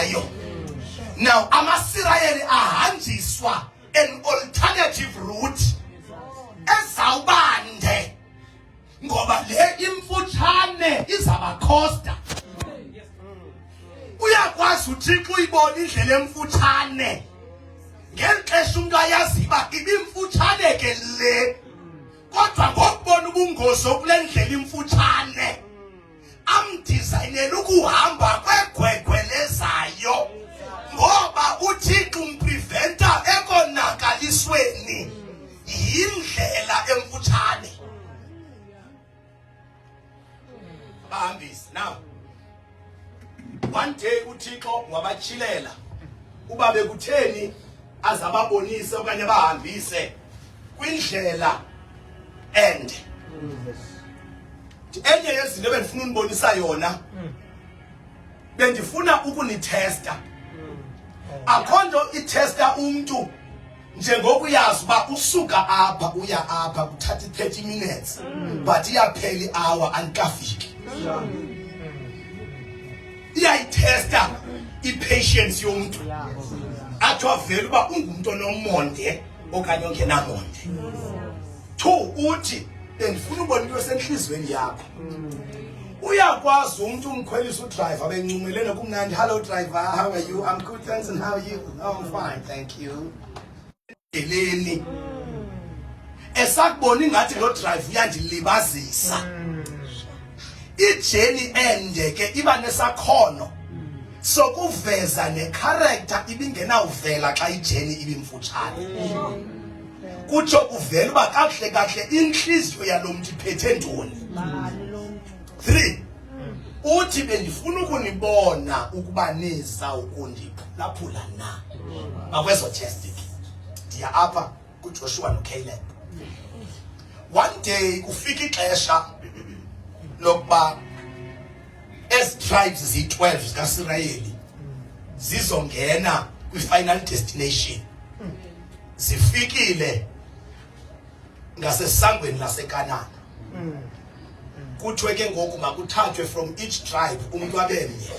ngayo. Now amaSirayeli ahanjiswa an alternative route ezawubande ngoba le imfutshane izabakhosta. Uyakwazi uThixo uyibona indlela emfutshane ngelixesha umuntu ayazi ba ibimfutshane ke le, kodwa ngokubona ubungozi okule ndlela imfutshane amdesignela ukuhamba kwegwegwelezayo ngoba uThixo umpreventa ekonakalisweni yindlela emfutshane. Bahambisi now one day uThixo wabachilela uba bekutheni azababonise okanye bahambise kwindlela ende. Enye yezinto ebendifuna unibonisa yona bendifuna ukunitesta. Akho nto itesta umuntu njengokuyazi uba usuka apha uya apha kuthatha 30 minutes but iyaphela i-hour andikafiki. Iyayitesta i-patience yomuntu athi wavela uba ungumuntu onomonde okanye ongenamonde. 2 uthi bendifuna ubona into esenhlizweni yakho. Uyakwazi umuntu umkhwelisa udriver bencumelene kumnandi, hello driver, how are you? I'm good, thanks, and how are you? Oh, I'm fine, thank you. Eleni esakubona ingathi lo driver uyandilibazisa. Ijeni ende ke iba nesakhono sokuveza necharacter ibingenawuvela xa ijeni ibimfutshane. Kutsho kuvela uba kakuhle kahle inhliziyo yalomuntu iphethe ntoni. 3 uthi bendifuna ukunibona ukuba niza ukundiphulaphula na bakwezo chestic. Ndiya apha kuJoshua noCaleb. One day kufika ixesha lokuba as tribes zi12 zikaSirayeli zizongena kwi-final destination. Zifikile ngasesangweni laseKanani. Kuthiwe ke ngoku makuthathwe from each tribe umuntu abemnye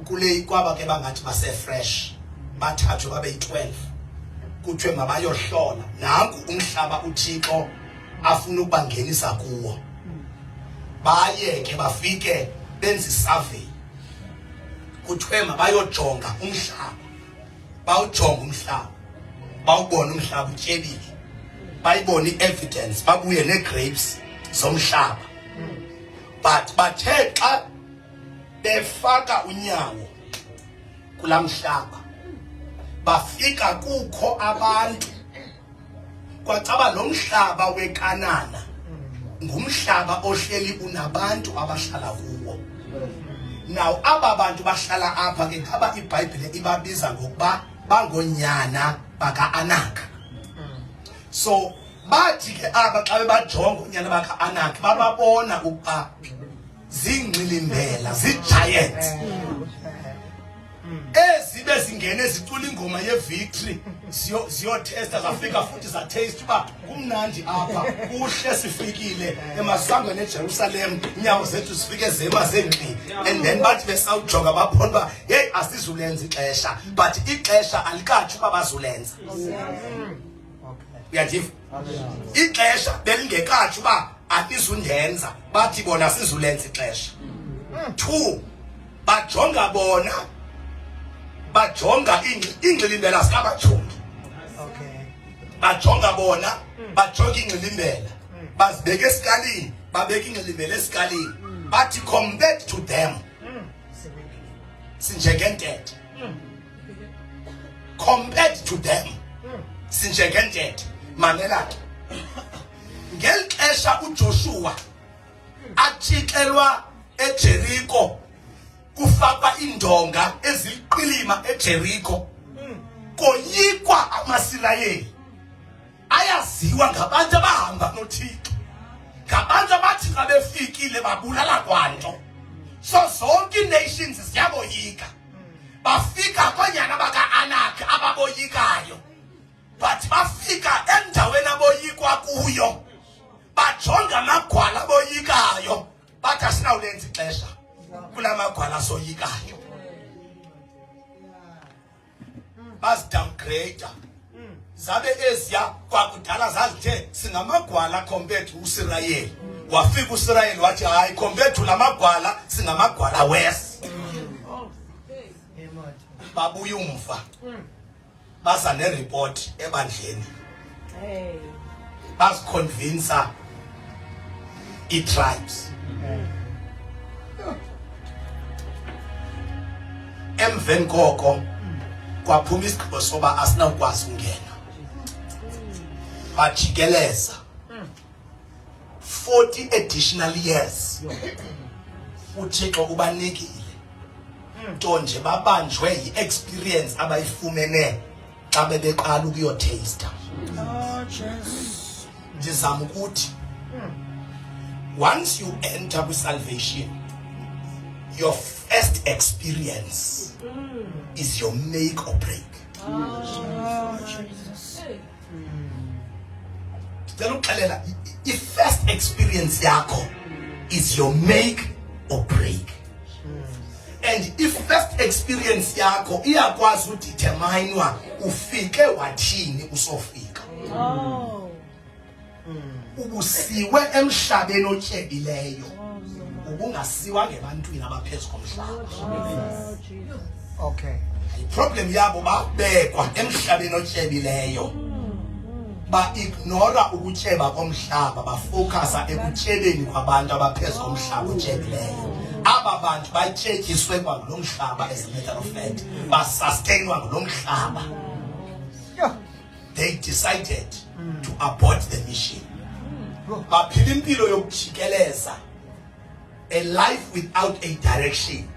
kule kwaba ke bangathi base fresh bathathwe babe yi12. Kuthiwe mabayohlola nanku umhlaba uThixo afuna ukubangenisa kuwo. Baye ke bafike benza isurvey. Kuthiwe mabayojonga umhlaba. Bawujonga umhlaba. Bawubona umhlaba utyebile. Bayibona i-evidence babuye ne-grapes zomhlaba. But bathe xa befaka unyawo kulamhlaba bafika kukho abantu kwacaba lo mhlaba weKanana ngumhlaba ohleli unabantu abahlala kuwo. Now aba bantu bahlala apha ke ngaba iBhayibhile ibabiza ngokuba bangonyana baka-Anaka. So bathi ke aba xa bebajonga unyana baka-Anaka bababona ukuba zingqilimbela zi-giants ezibe zingene zicula ingoma ye-victory ziyothesta zafika futhi zataste uba kumnandi apha kuhle sifikile emasangweni eJerusalem inyawo zethu zifike zema zengqi. And then bathi besawujonga babona uba hey asizulenza ixesha but ixesha alikatsho uba bazulenza. Uyandiva? Ixesha belingekatsho uba alizundenza bathi bona sizulenza ixesha. 2 bajonga bona bajonga ingqilimbela zikabajongi. Bajonga bona bajonga ingqilimbela bazibeka esikalini babeka ingqilimbela esikalini bathi compared to them sinjengentethe. Compared to them sinjengentethe. Mamela ngelixesha uJoshua atshixelwa eJeriko kufakwa indonga eziliqilima eJeriko koyikwa amaSirayeli. Ayaziwa ngabantu abahamba noThixo, ngabantu abathi xa befikile babulala kwanto. So zonke iinations ziyaboyika. Bafika konyana baka-Anaka ababoyikayo, but bafika endaweni aboyikwa kuyo bajonga amagwala aboyikayo bathi asinawulenza ixesha kula magwala soyikayo. bas downgrade zabe eziya kwakudala zazithe singamagwala compared to uSirayeli wafika uSirayeli wathi hayi compared to lamagwala singamagwala west babuya umva basa ne report ebandleni bas convince i-tribes emveni koko kwaphuma isigqibo soba asinawukwazi ungena bajikeleza 40 additional years uThixo ubanikile nto nje babanjwe yi-experience abayifumene xa bebeqala ukuyotaster ndizama ukuthi once you enter with salvation your first experience is your make or break. The first experience yakho is your make or break. And if first experience yakho iyakwazi udeterminewa ufike wathini usofika. Ubusiwe emhlabeni otyebileyo. Ubungasiwa ngebantwini abaphezu komhlaba. Okay. Problem yabo babekwa emhlabeni otyebileyo. Ba ignora ukutyeba komhlaba bafocusa ekutyebeni kwabantu abaphezu komhlaba otyebileyo. Aba bantu batyetyiswe kwalo mhlaba as a matter of fact basustainwa ngulo mhlaba. They decided to abort the mission. Baphila impilo yokujikeleza, a life without a direction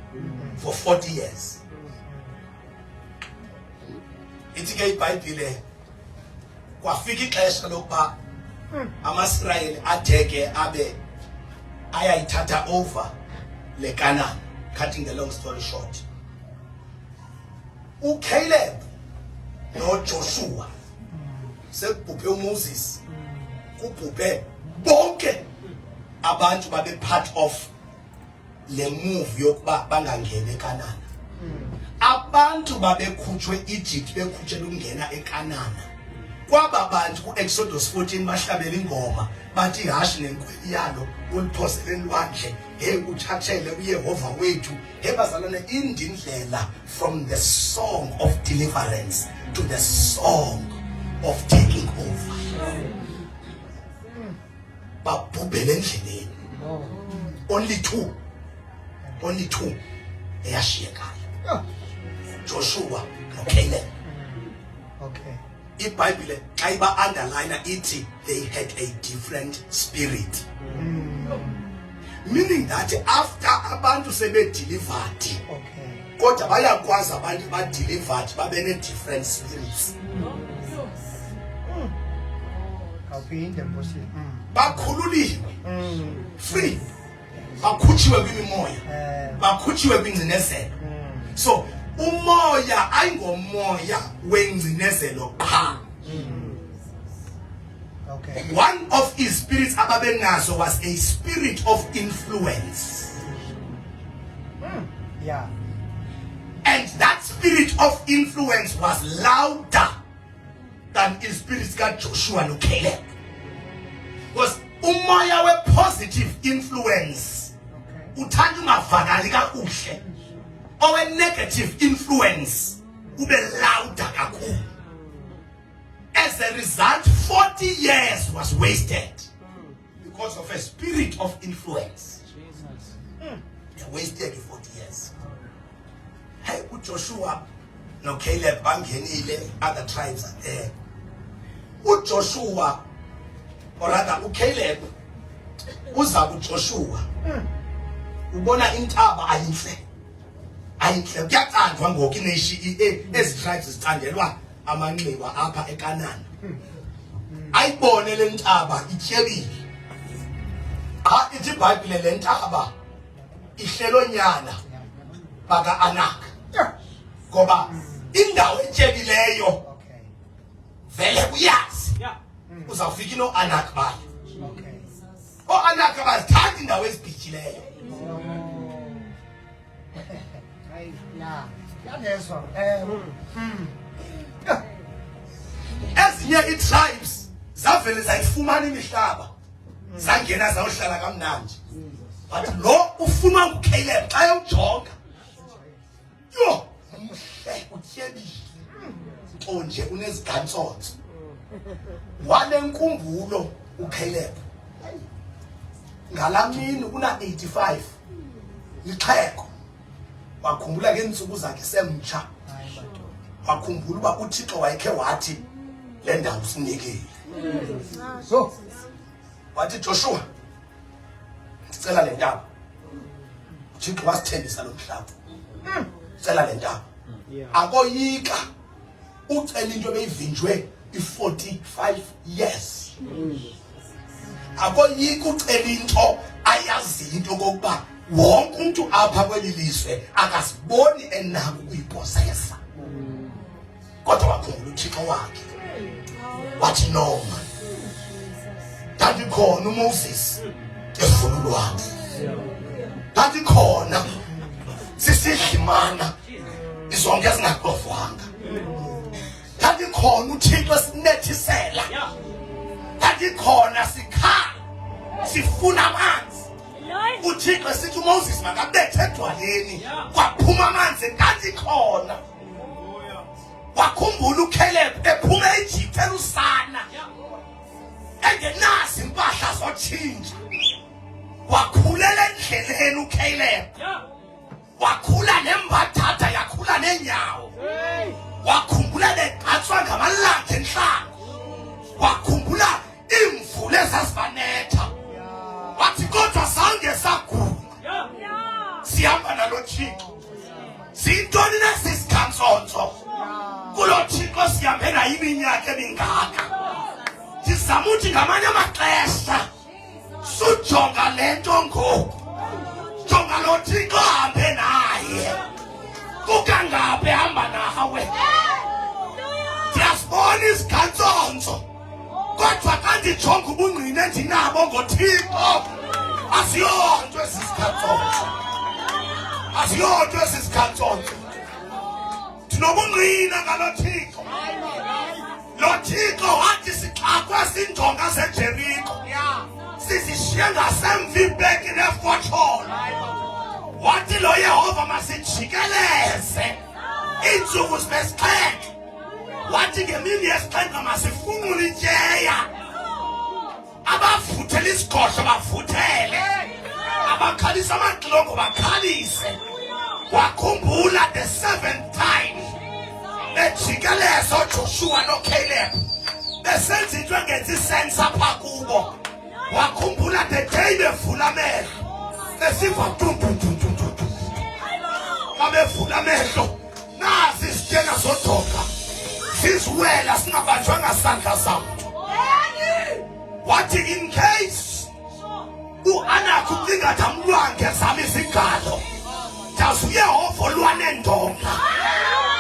for 40 years. Ithi ke iBhayibhile kwafika ixesha lokuba amaSirayeli adeke abe ayayithatha over le Canaan. Cutting the long story short, uCaleb noJoshua sekubhubhe uMoses kubhubhe bonke abantu babe part of le move yokuba bangangena eCanaan. Abantu babekhutshwe Egypt bekhutshelwe ukungena eCanaan. Kwaba bantu kuExodus 14 bahlabela ingoma bathi ihashi nenkweli yalo uliphosele elwandle uthathele uYehova wethu bazalwane indindlela from the song of deliverance to the song of taking over. Babhubhele endleleni. Only two eyashiyekayo, Joshua noCaleb. Okay. iBhayibhile xa iba underline ithi they had a different spirit. Meaning that after abantu sebe delivered, Okay. kodwa bayakwazi abantu ba delivered babe ne different spirits. Kaphinde mposi. Bakhululiwe, free, bakhutshiwe kwimimoya, bakhutshiwe kwingcinezelo. So umoya ayingomoya wengcinezelo qha. Okay. One of his spirits ababenazo was a spirit of influence. Yeah. And that spirit of influence was louder than the spirits got Joshua and Caleb. Was umoya we positive influence. Uthanda ungavakali kakuhle. Owe negative influence ube louder kakhulu. As a result, 40 years was wasted because of a spirit of influence. They wasted 40 years. Hey, Joshua no Caleb bangenile, other tribes are there. Joshua, or rather Caleb, uza Joshua. Ubona intaba ayinhle. Ayinhle kuyathandwa ngoku ineshi ezi tribes zithandelwa amanxiwa apha eCanaan. Ayibone le ntaba ityebile. Xa ithi iBhayibhile le ntaba ihlelonyana baka Anak. Ngoba indawo etyebileyo vele uyazi uzawufika ino Anak bayo. Anak abazithanda indawo ezibhityileyo. ezinye i-tribes zavele zayifumana imihlaba zangena zayohlala kamnandi, but lo ufunwa nguCaleb xa ewujonga yo mhle utyebile nje unezigantsonto wanenkumbulo uCaleb ngalamini una 85 lixheko wakhumbula ngeentsuku zakhe semtsha wakhumbula uba uThixo wayekhe wathi le ndawo sinikile so wathi Joshua sicela le ntaba uThixo wasithembisa lo mhlaba sicela le ntaba akoyika ucela into beyivinjwe i45 years akoyika ucela into ayazi into kokuba wonke umuntu apha kweli lizwe akasiboni enako ukuyiposesa kodwa wakhumbula uThixo wakhe wathi noma ndandikhona uMoses efuna ulwandle ndandikhona sisidlimana izonke ezingaxovwanga ndandikhona uThixo esinethisela ndandikhona sikhala sifuna amanzi uThixo sithi uMoses makabethe edwaleni kwaphuma amanzi ndandikhona wakhumbula uCaleb ephuma eEgypt elusana engenazi impahla zotshintsha wakhulela endleleni uCaleb wakhula nembathatha yakhula nenyawo wakhumbula leqhathwa ngamalanga enhlangu wakhumbula imvula ezazibanetha wathi kodwa zange sagula sihamba nalo Thixo sintoni nesisigantsonto kulo Thixo sihambe nayo iminyaka emingaka ndizama uthi ngamanye amaxesha sujonga le nto ngoku jonga lo Thixo ahambe naye kukangaphi hamba nawe ndiyasibona isigantsonto kodwa xa ndijonga ubungqina endinabo ngoThixo asiyonto esisigantsonto asiyonto esisigantsonto ndinobungqina ngalo Thixo lo Thixo wathi sixakwe sinjonga seJeriko sizishiye ngasemva ibheki nefotholo wathi lo Yehova masijikeleze iintsuku zibesixhenxe wathi ngemini yesixhenxe masifunqule ityeya abavuthele isigodlo bavuthele abakhalisa amaxilongo bakhalise wakhumbula the 7th time bejikeleza uJoshua noCaleb besenza into engenzi isense apha kubo wakhumbula the day bevula amehlo besiva tuntuntuntuntu babevula amehlo nazi isitshena zodoka siziwela singabanjwanga sandla zamntu wathi in case uAnak ucinga athi amlwange zama izigalo ndazi uYehova olwa neendonga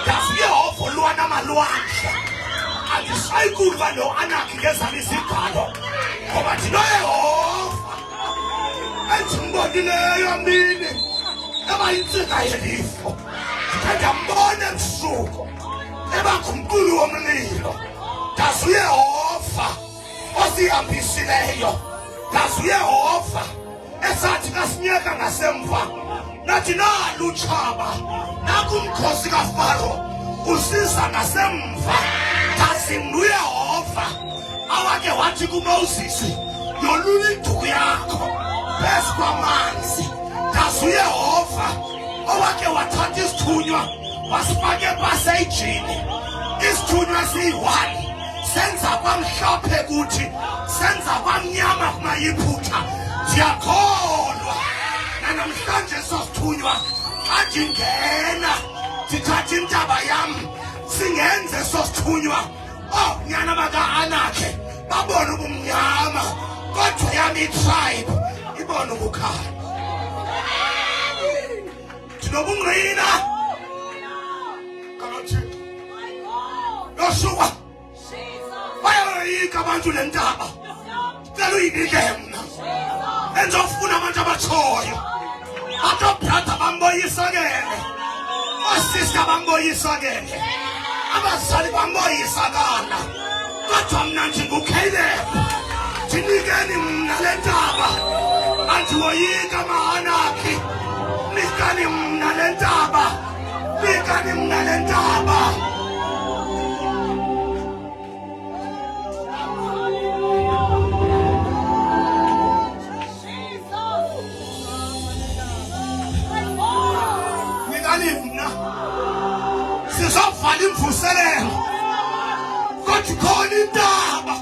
ndazi uYehova olwa namalwandle andisayikuva lo Anak ngezama izigalo ngoba ndino Yehova endimbonileyo mini ebayintsika yelifo ndandambona ebusuku ebangumqulu womlilo ndazi uYehova osihambisileyo ndazi uYehova esathi kasinyeka ngasemva nathi nalutshaba nakumkhosi kaFaro usiza ngasemva ndazi uYehova awake wathi kuMoses yolula iduku yakho phezu kwamanzi ndazi uYehova awake wathatha isithunywa wasifaka epaseyijini isithunywa siyi-1 senza kwamhlophe kuthi senza kwamnyama kumayiphutha ndiyakholwa nanamhlanje sosithunywa xa ndingena ndithatha intaba yam singenze sosithunywa nyana baka-Anakhe babone ubumnyama kodwa yam itribe ibone ubukhanya ndinobungqina kalothixo Yoshua bayoyika abantu le ntaba cela uyinike mna enzofuna abantu abatshoyo ato brother bamboyisakele osista bamboyisakele abazali bamoyisakala kodwa mna ndinguCaleb. Ndinikeni mna le ntaba, andiwoyika mahanaki. Nikani mna le ntaba, nikani mna le ntaba. Nikani mna sizovala imvuselelo kodwa khona intaba,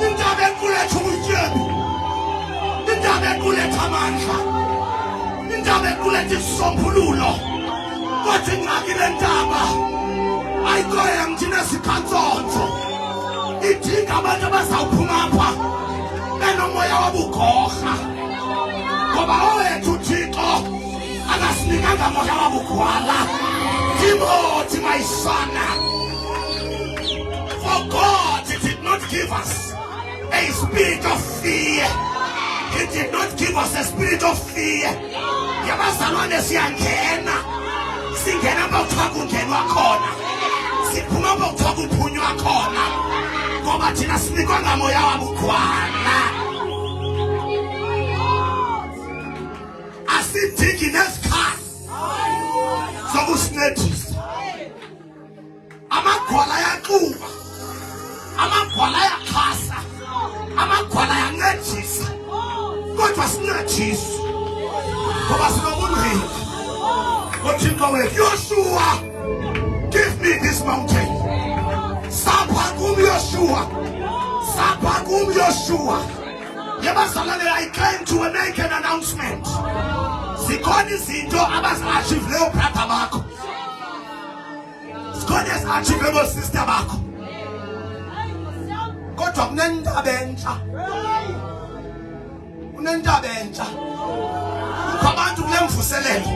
intaba equletha ubutyebi, intaba equletha amandla, intaba equletha isisombululo. Kodwa ingxaki le ntaba ayikhoyo mthina sikhantsonto, idinga abantu abazawuphuma apha benomoya wabugorha, ngoba owethu uThixo akasinikanga moya wabugwala. Timothy, my son, for God did not give us a spirit of fear. He did not give us a spirit of fear. Yabazalwane siyangena, singena bawuthiwa kungenwa khona, siphuma bawuthiwa kuphunywa khona, ngoba thina sinikwa ngamoya wabugwala. Asidingi nezikhali zokusincedisa. Amagwala ayaxuba, amagwala ayaxhasa, amagwala ayancedisa, kodwa sincedisi ngoba sinobungqina. UThixo wethu, Yoshua, give me this mountain. Sapha kum Yoshua, sapha kum Yoshua. Yabazalwane, I came to make an announcement. Zikhona izinto abazi-achieveleyo brother bakho, zikhona ezi-achieveleyo sister bakho, kodwa kunentaba entsha, kunentaba entsha. Kukho abantu kule mvuselelo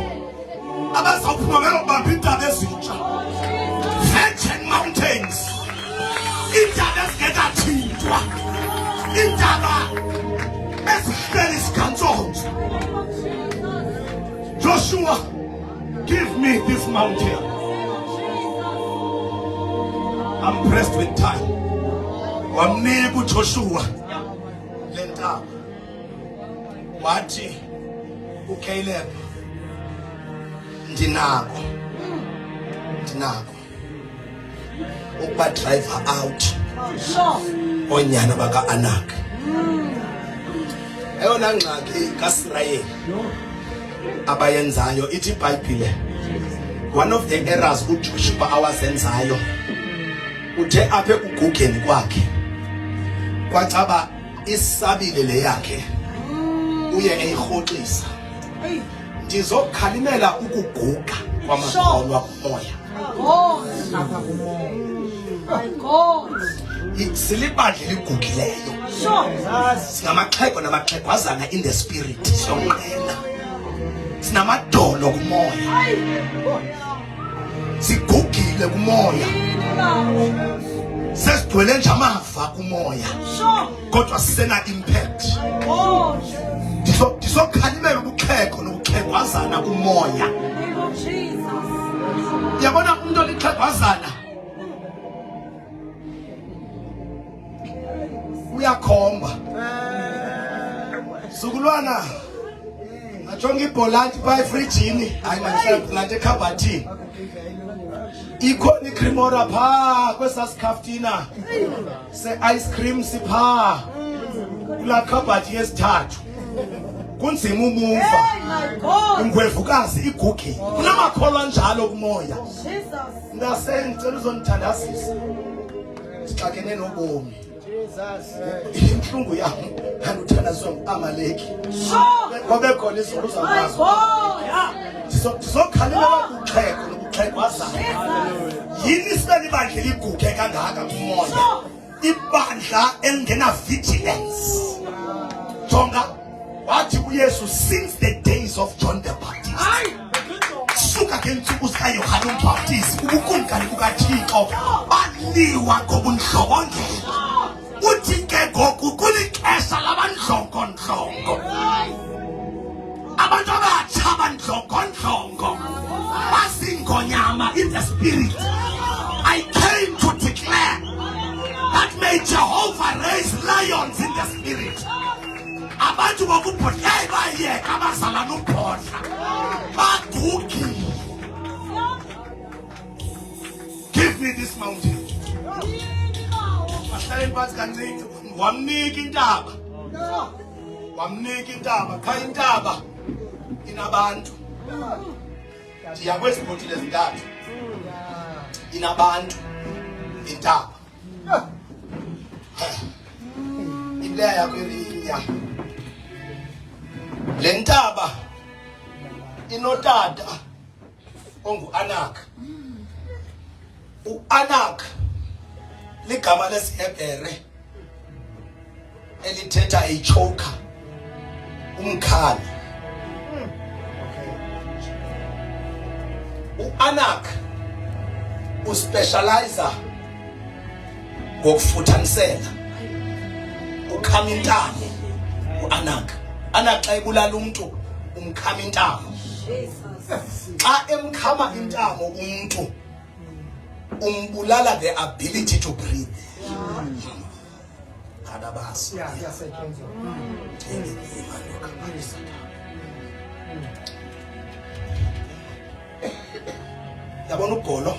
abazawuphuma beyobamba iintaba ezintsha, virgin mountains, iintaba ezingekathintwa, iintaba ezihleli zikhantsonto. Joshua, give me this mountain. I'm pressed with time. Wamnika uJoshua le ntaba, wathi uCaleb, ndinako ukuba driver out onyana baka-Anak. Eyona ngxaki kaSirayeli abayenzayo, ithi iBhayibhile, one of the errors uJoshua awazenzayo, uthe apha ekugugeni kwakhe kwacaba isabile le yakhe uye eyirhoxisa. Ndizokhalimela ukuguga kwamakholwa kumoya. Silibandla eligugileyo, sinamaxhego namaxhegwazana in the spirit, siyonqena, sinamadolo kumoya, sigugile kumoya, sesigcwele nje amava kumoya, kodwa sisena impact. Ndizokhalimela ubuxhego nobuxhegwazana kumoya. Yabona umuntu olixhegwazana uyakhomba. Zukulwana, ajonga ibholanti pha efrijini, hayi manje ibholanti ekhabhathini. Ikhona iCremora pha kwesasikhafutina se-ice cream sipha kula khabhathi yesithathu. Kunzima umuva, ingwevukazi igugile. Kunamakholwa njalo kumoya. Ngicela uzondithandazisa, sixakene nobomi. Inhlungu yami nganduthandazwe ngu-Amaleki, ngoba khona izulu zakwazi. Sizokhalimela ubuxhego nobuxhegwazana. Yini sibe libandla eliguge kangaka kumoya, ibandla elingena vigilance. Jonga, wathi uYesu, since the days of John the Baptist, suka ngeentsuku zikaYohane uMbhaptizi, ubukumkani bukaThixo baliwa ngobundlobongela. Uthi ke ngoku kulixesha labandlongondlongo, abantu abatsha abandlongondlongo, bazingonyama in the spirit, abantu bokubhodla bayeka abazala nokubhodla bagugi. Give me this mountain. Bahlale phansi kancane wamnika intaba. Wamnika intaba, cha intaba inabantu. Ndiyakwezi ibhotile ezintathu. Inabantu intaba. Ibleya yakho eliya. Le ntaba inotata ongu-Anak. U-Anak ligama lesiHebhere elithetha ichoker, umkhani. U-Anak uspecializer ngokufuthanisela, ukhama intamo. U-Anak xa ebulala umuntu umkhama intamo. Xa emkhama intamo umuntu umbulala the ability to breathe. Kadabasi. Yabona ugolo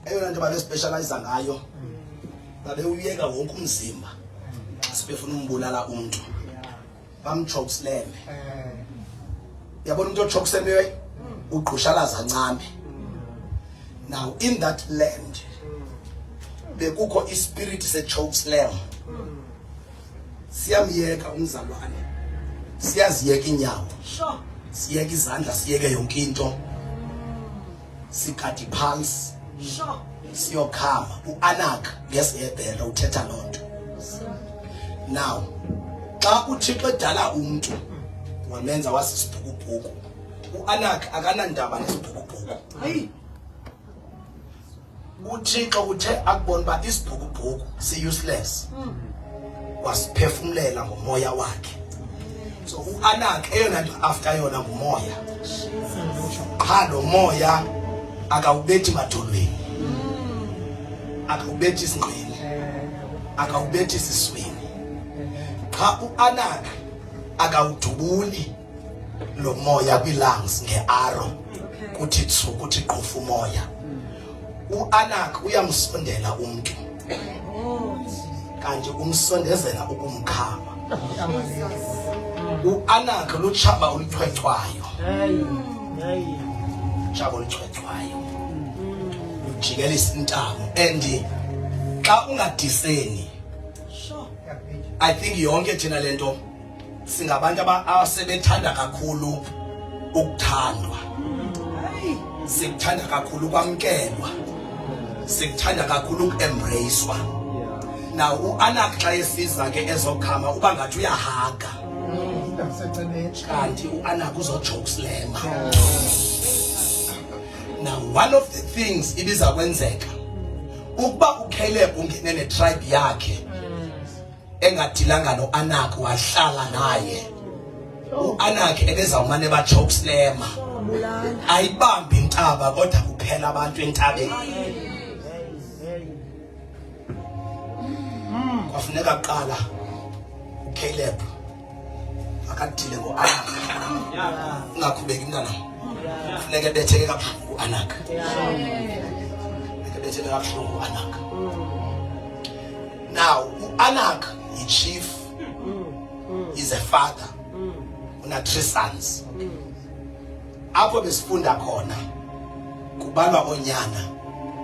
eyona nto babe specialize ngayo, babe uyeka wonke umzimba sibefuna umbulala umuntu bamchoksleme. Yabona umuntu ochoksleme uqhushalaza ncame. Now in that land bekukho ispirit se-chokeslam. Siyamyeka umzalwane, siyaziyeka inyawo, siyeka izandla, siyeke yonke into, sikhathi pulse, siyokhama. U-Anak ngesiHebhere uthetha loo nto. Now xa uThixo edala umuntu wamenza wasisibhukubhuku, u-Anak akanandaba nesibhukubhuku. uThixo uthe akubona uba isibhukubhuku si-useless, wasiphefumlela ngomoya wakhe. So u-Anak eyona nto after yona ngumoya. Qha lo moya akawubethi madolweni, akawubethi isinqeni, akawubethi esiswini. Qha u-Anak akawudubuli lo moya kwi-lungs nge-arrow kuthi tsu kuthi qofu umoya. U-Anak uyamsondela umuntu kanti umsondezela ukumkhama. U-Anak lutshaba oluchwechwayo, tshaba oluchwechwayo lujikelisa intamo. And xa ungadiseni, I think yonke thina lento singabantu abasebethanda kakhulu ukuthandwa, sikuthanda kakhulu ukwamkelwa, sikuthanda kakhulu uku-embracewa. Now u-Anak xa esiza ke ezokhama uba ngathi uyahaga, kanti u-Anak uzojokeslema. Now one of the things ibiza kwenzeka ukuba uCaleb ungene netribe yakhe engadilanga no-Anak wahlala naye, u-Anak ebezawumane bajokeslema, ayibambi intaba kodwa kuphela abantu entabeni. Kwafuneka kuqala uCaleb akadile ngo-Anak. Ungakhubeki mntana, kufuneka ebetheke kabuhlungu u-Anak, ebetheke kabuhlungu u-Anak. Now u-Anak yi-chief, is a father, una 3 sons. Apho besifunda khona kubalwa onyana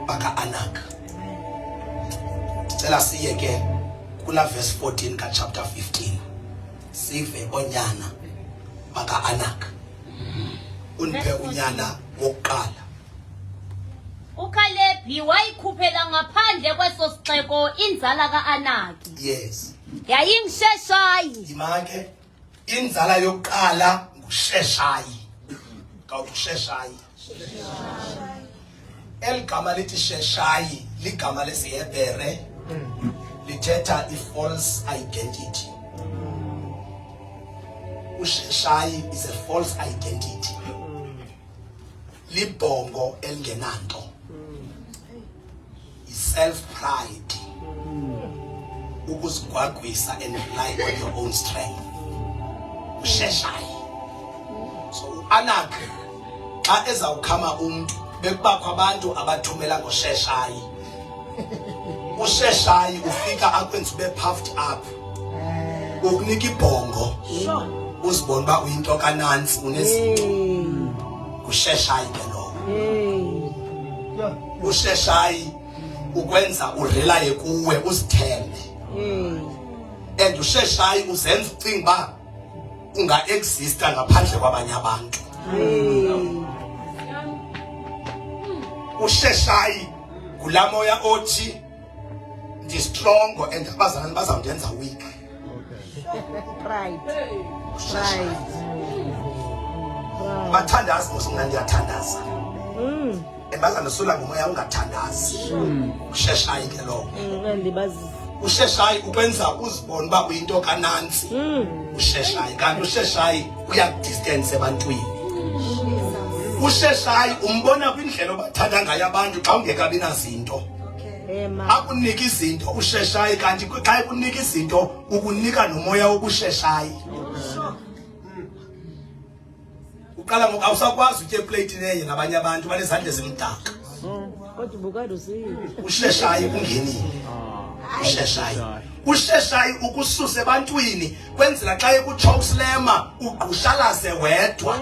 baka-Anak. Cela siye ke kula verse 14 ka chapter 15, sive onyana baka-Anak. Uniphe unyana wokuqala. uCaleb wayikhuphela ngaphandle kweso sixeko inzala ka-Anaki. Yes. Yayingsheshayi. Imake inzala yokuqala nguSheshayi. Kawusheshayi. Eligama lithi Sheshayi ligama lesiHebhere lithetha i-false identity. uSheshayi is a false identity. Libhongo elingenanto. Self pride. ukuzigwagwisa and rely on your own strength. Usheshayi. So Anak xa ezawukhama umuntu bekubakho abantu abathumela ngosheshayi. Usheshayi ufika akwenza ube puffed up. Ukunika ibhongo. Uzibona ba uyinto kanansi unezinto. Usheshayi ke lo. Usheshayi ukwenza urelaye kuwe uzithembe. And usheshayi uzenza ucinga ba unga exista ngaphandle kwabanye abantu. Usheshayi kulamoya othi ndi strong and abazalwane bazawundenza weak. Pride. Bathandaza ngoba ngiyathandaza. Ebazana sula ngomoya ungathandazi. Usheshayi ke lo. Usheshayi ukwenza uzibona ba uyinto kanansi. Usheshayi kanti usheshayi uyakudistance ebantwini. Usheshayi umbona kwindlela obathanda ngayo abantu xa ungekabi nazinto. Akunika izinto usheshayi kanti xa ekunika izinto ukunika nomoya wobusheshayi. Uqala ngoku awusakwazi utye plate nenye nabanye abantu banezandla ezimdaka. Kodwa ubukade usiyo. Usheshayi ungenile. Usheshayi ukususa ebantwini kwenzela xa ekuchokeslema ugqushalaze wedwa.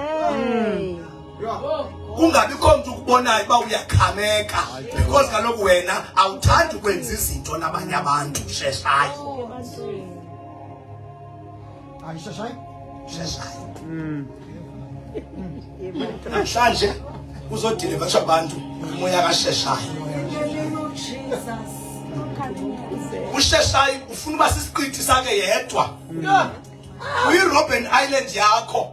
Kungabikho umuntu ukubonayo ba uyakhameka because kaloku wena awuthandi ukwenza izinto nabanye abantu. Usheshayi. Namhlanje uzodeliver abantu umoya kaSheshayi. Usheshayi ufuna uba sisiqithi sakhe yedwa. Uyi-Robben Island yakho.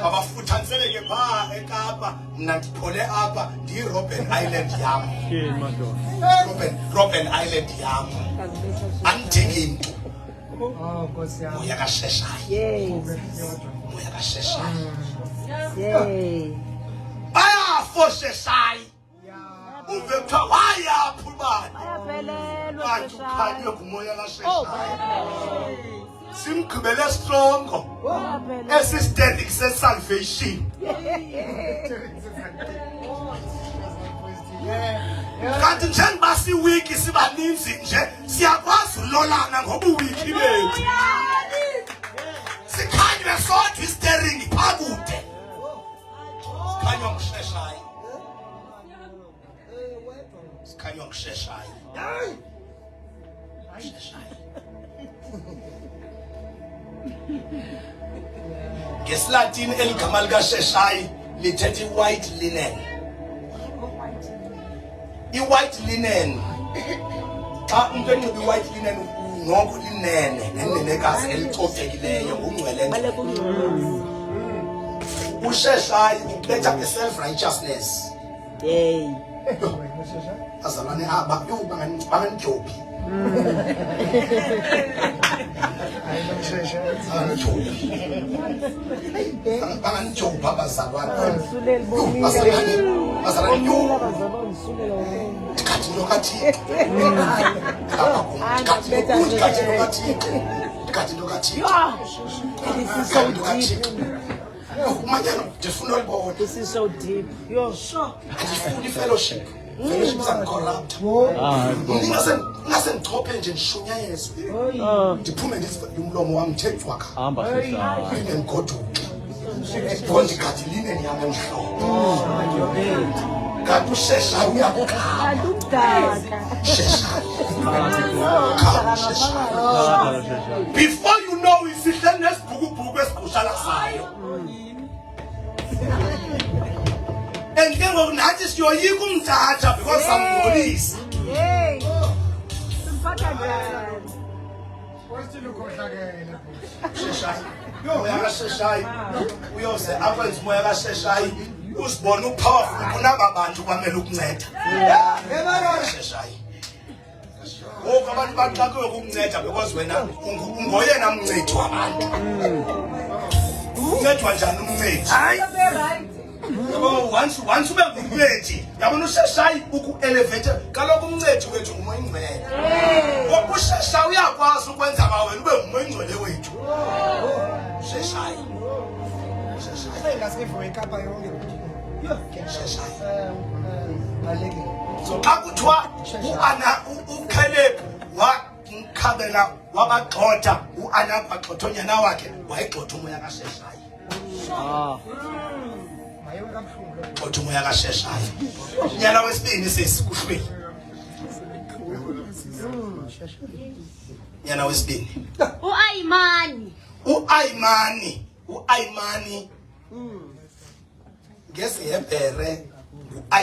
Abafuthanseleke phaa eKapa mna ndiphole apha ndiyi-Robben Island yam. Robben Island yam. Andidingi mntu. Moya kaSheshayi. Moya kaSheshayi. Bayafo Sheshayi. Uve kuthiwa wayaphi ubani. Kanti ukhanywe ngumoya kaSheshayi. Simgqibele strongo. Esistanding se-salvation. Kanti njengoba siwiki sibaninzi nje siyakwazi ulolana ngoba uwiki bethu. Sikhanywe sodwa istering phakude. Sikhanywa nguSheshayi. Sikhanywa nguSheshayi. NgesiLatini eligama likaSheshayi lithetha i-white linen. I-white linen xa umuntu enxiba i-white linen noko linene nenenekazi elicocekileyo ungcwele. uSheshayi ubetha nge-self-righteousness. Azalwane aba banganijophi. Banganijophi abazalwane. Bazalwane Kathi lo kaThixo. Kathi lo kaThixo. This is so deep. You're sure. Andifuni fellowship. Fellowship is corrupt. Ngase ngichophe nje nishunyayezwe. Ndiphume ndisive umlomo wami thethwaka. Hamba Sheshayi. Ngigoduke. Bonke kathi line nyama emhlophe. Kanti uSheshayi uyakukhala. Sheshayi. Before you know it, sihle nesibhukubhuku esigqushala sayo. And then when I just you're umthatha because I'm police. Hey. Sheshayi. Moya kaSheshayi. Uyose akwenza umoya kaSheshayi uzibona upowerful kunaba bantu kwamele ukunceda. Sheshayi. Ngoku abantu baxakwe ukunceda because wena ungoyena mncedi wabantu. Uncedwa njani umncedi? once ube ngumncedi yabona usheshayi uku-elevate kaloku umncedi wethu ngumoya ingcwele usheshayi uyakwazi ukwenza ka wena ube ngumoya ingcwele wethu sheshayi Sekapa yonke. sheshayi Balekile. so xa kuthiwa uCaleb wakhabela wabagxotha uAnak wagxotha onyana wakhe wayigxotha umoya kaSheshayi Mayewe kabuhlungu. gxotha umoya kaSheshayi unyana wesibini sesikuhlweli unyana wesibini uAyimani ngesihebhere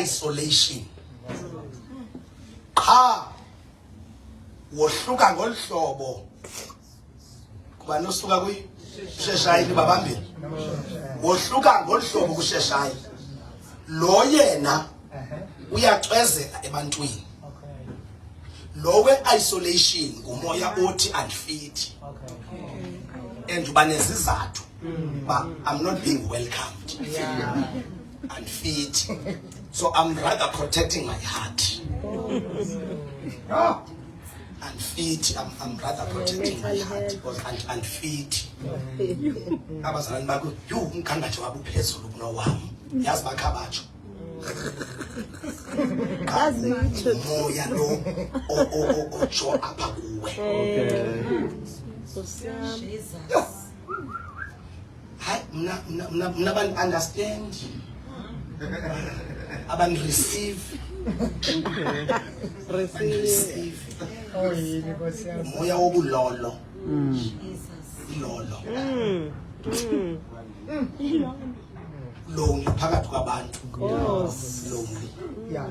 isolation qha wohluka ngolhlobo kuba nosuka kuSheshayi libabambile wohluka ngolhlobo kuSheshayi lo yena uyacwezela ebantwini lo we-isolation ngumoya othi andifiti and uba nezizathu but I'm not being welcomed and fit so I'm rather protecting my heart and fit I'm rather protecting my heart because and fit abazalwane bakho umkhangathi wabo uphezulu kunowami yazi bakhabatsho moya lo ojo apha kuwe hayi mna ban understand aban receive Oh yini Nkosi yami. moya wobulolo ilolo lonely phakathi kwabantu lonely Yeah.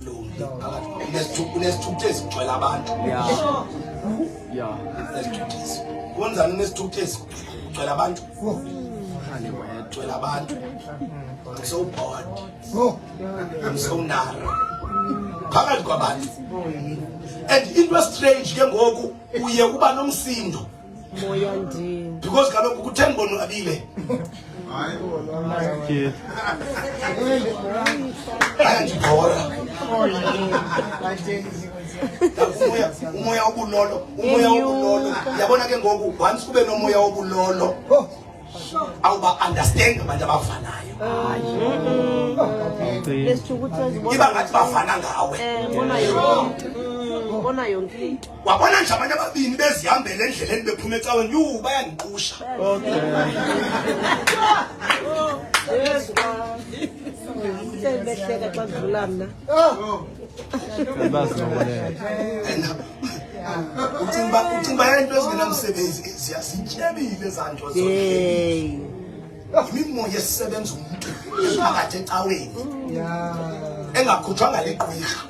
lonely phakathi unesithuthe ezigcwele abantu nesithuthezi konzani unesithuthezi ugcwele abantu ugcwele abantu I'm so bored I'm so narrow phakathi kwabantu and into strange ke ngoku uye uba nomsindo moya ndini because kaloku kuthe ngibona abile ayandibhora Oh yini. Bantsheni Nkosi yami. umoya wobulolo yabona ke ngoku once kube nomoya wobulolo awuba understand abantu abafanayo iba ngathi bafana ngawe ngibona yonke into wabona nje abantu ababini bezihambela endleleni bephuma ecaweni bayandiqusha behleka xa kudlula mna ucinga yento ezingenamsebenzi ziyazityebile ezanto imimoya esisebenza umntu phakathi ecaweni engakhutshwanga ligqwirha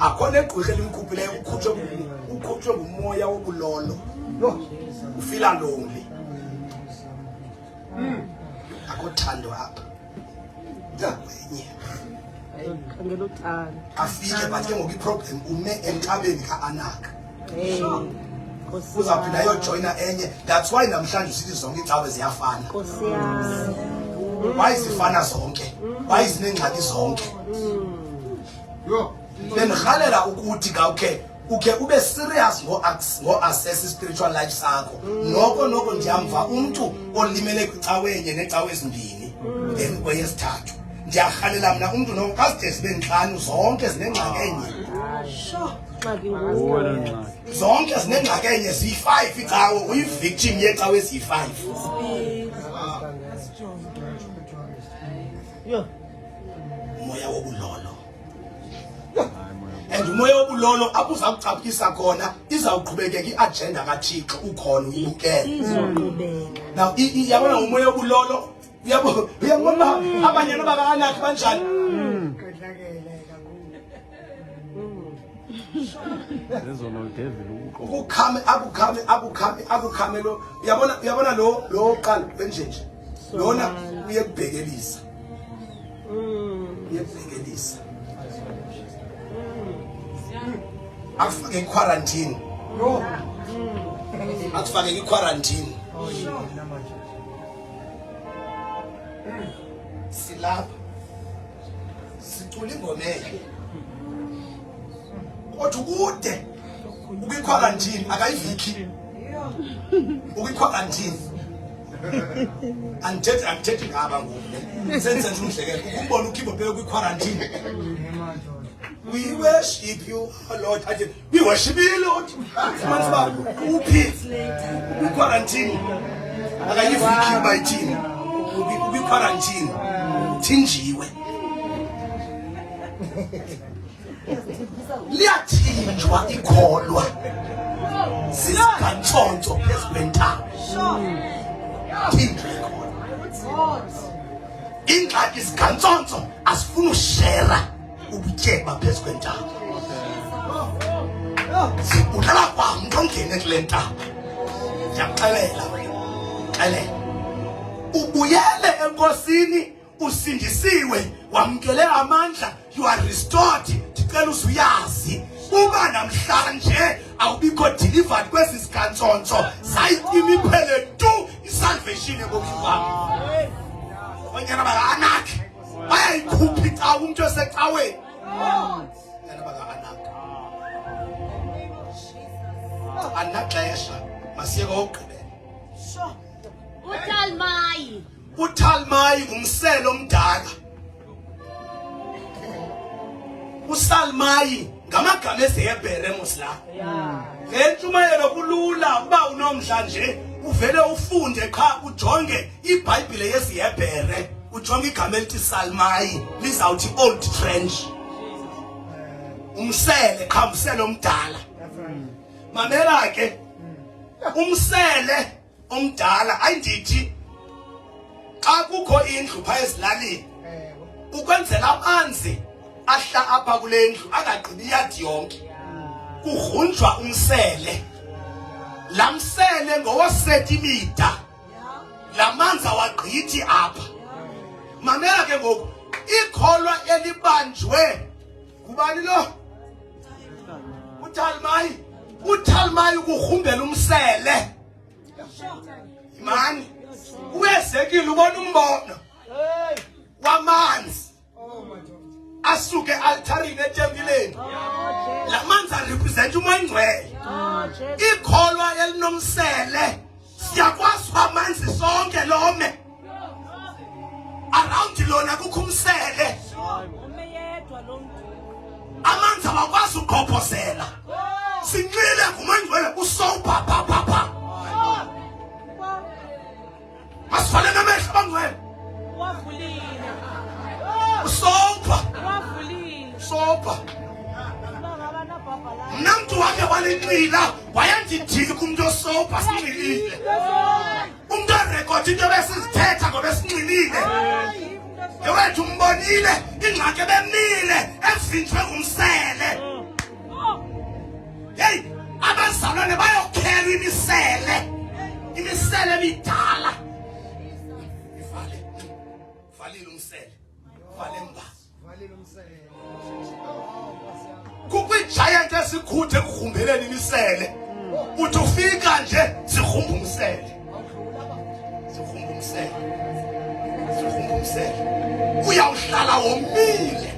akhona egqwirha elimkhuphileyo ukhutshwe ngumoya wobulolo ufila lonely akothando apha wenye khangela uthando afike but ke ngoku iproblem ume emxabeni kaAnak Nkosi uzaphinda yojoyina enye that's why namhlanje usithi zonke icawe ziyafana Nkosi yami why zifana zonke why zinengxaki zonke benirhalela ukuthi ukhe ube serious ngo-assess spiritual life sakho noko ndiyamva umntu olimele kwicawenye necawe ezimbini then kweyesithathu ndiyarhalela mna umntu noko xa zide zibe ntlanu zonke zinengxaki enye zonke zinengxaki enye ziyi-5 icawe uyi-victim yecawe eziyi-5 umoya wobulolo and umoya wobulolo apho uza kucaphukisa khona izawuqhubekeka i-agenda kaThixo ukhona uyibukele now yabona umoya wobulolo uyabona abanyana bakaAnak banjani akukhame lo uyabona lo qala benjenje lona uyekubhekelisa akufake quarantine akufake quarantine lapha sicula ingomele kodwa kude ukwiquarantine akayiviki ukwiquarantine andithethi ngaba ngoku senze nje umhlekelo ukubona ukhipho phela kwiquarantine. We worship you, oh Lord. We worship you, Lord. We quarantine. Like if we keep by team, we quarantine. Tinjiwe. Liyathinjwa ikholwa. Sizigantsonto phezukwentaba. Tinjwe ikholwa. Ingxaki isigantsonto asifuna ushera. Ubutyeba phezu kwentaba. Sibulala kwam ongene kule ntaba. Ndiyakuxelela xelela. Ubuyele enkosini usindisiwe wamkele amandla, you are restored. Ndicela uzuyazi uba namhlanje awubikho delivered kwesi sigantsonto sayicima iphele tu isalvation ebomini bam. Onyana bakanakhe bayayikhupha icawa umuntu osecaweni. Yana baka-anaka anaxesha masiyeke okugqibela. uTalmayi. uTalmayi ngumselo omdala. uSalmayi ngamagama eseHebhere mosla. Le ntshumayelo kulula uba unomdla nje uvele ufunde qha ujonge iBhayibhile yesiHebhere. Ujonge igama elithi Salmayi lizawuthi old trench. Umsele qha umsele omdala. Mamela ke umsele omdala ayindithi xa kukho indlu pha ezilalini ukwenzela amanzi ahla apha kule ndlu angagqibi iyadi yonke kugrunjwa umsele. La msele ngowosentimitha la manzi awagqithi apha. Mamela ke ngoku ikholwa elibanjwe kubani lo? uTalmayi. uTalmayi ukugrumbela umsele. Imani uwezekile ubona umbono wamanzi asuke altarini etempileni. La manzi arepresent umoya ingcwele. Ikholwa elinomsele siyakwazi amanzi sonke lome. Around lona kukho umsele. Amanzi awakwazi ukugqobhozela. Sinxile ngumoya ingcwele usopa pha pha pha. Masifane namehlo bangcwele. Usopa. Sopa. Mna mntu wake walinxila wayandidika umuntu osopa sinxilile. Umuntu orekhodi into besizithetha ngoba sinxilile. Ewethu umbonile ingxaki ebemile evinjwe ngumsele. Hey, abazalwane bayokhela imisele. Imisele emidala. Valile umsele. Vale mba. Kukwi-giant esikhuthe ekugrumbeleni imisele. Uthi ufika nje sigrumba umsele. Sigrumba umsele. Sigrumba umsele. Uyawuhlala womile.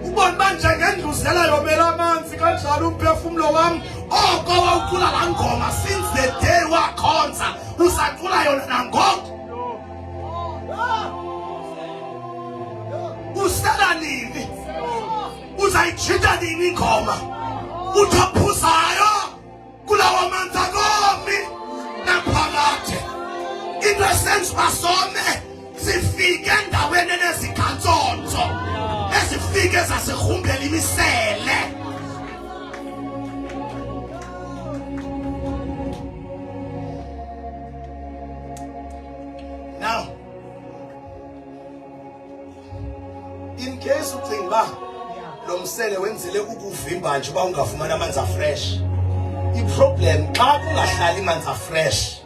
Ubona manje ngendluzela yomela amanzi kanjalo umphefumulo wami. Oko wawucula laa ngoma since the day wakhonza usacula yona nangoku. Usala nini? Uzayijita nini ingoma? Uthaphuzayo kulawa manzi akomi naphakade. Into esenza basome sifike endaweni enezigantsonto ezifike zasegrumbela imisele. Now, in case ucinga uba lo msele wenzele ukuvimba nje uba ungafumana amanzi afresh. I-problem xa kungahlali amanzi afresh.